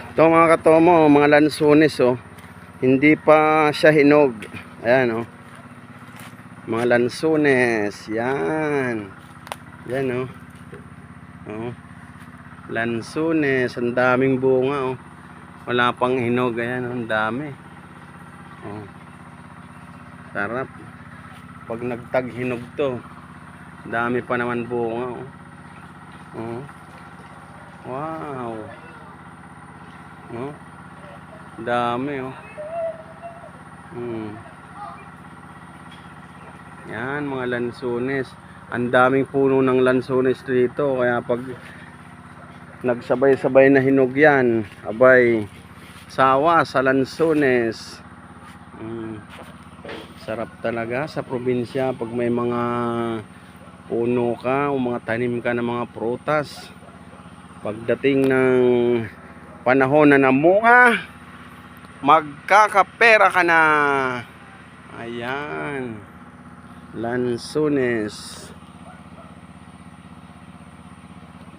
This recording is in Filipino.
Ito mga katomo, mga lansunis oh. Hindi pa siya hinog. Ayan oh. Mga lansunis, yan. Yan oh. Oh. Lansunis, ang daming bunga oh. Wala pang hinog, ayan oh, ang dami. Oh. Sarap. Pag nagtag-hinog to, dami pa naman bunga oh. Oh. Wow. Oh. Dami oh. Yan mga lansunis. Ang daming puno ng lansunis dito, kaya pag nagsabay-sabay na hinog yan, abay, sawa sa lansunis. Sarap talaga sa probinsya pag may mga puno ka o mga tanim ka ng mga prutas. Pagdating ng panahon na namunga, magkakapera ka na. Ayan, lansunis.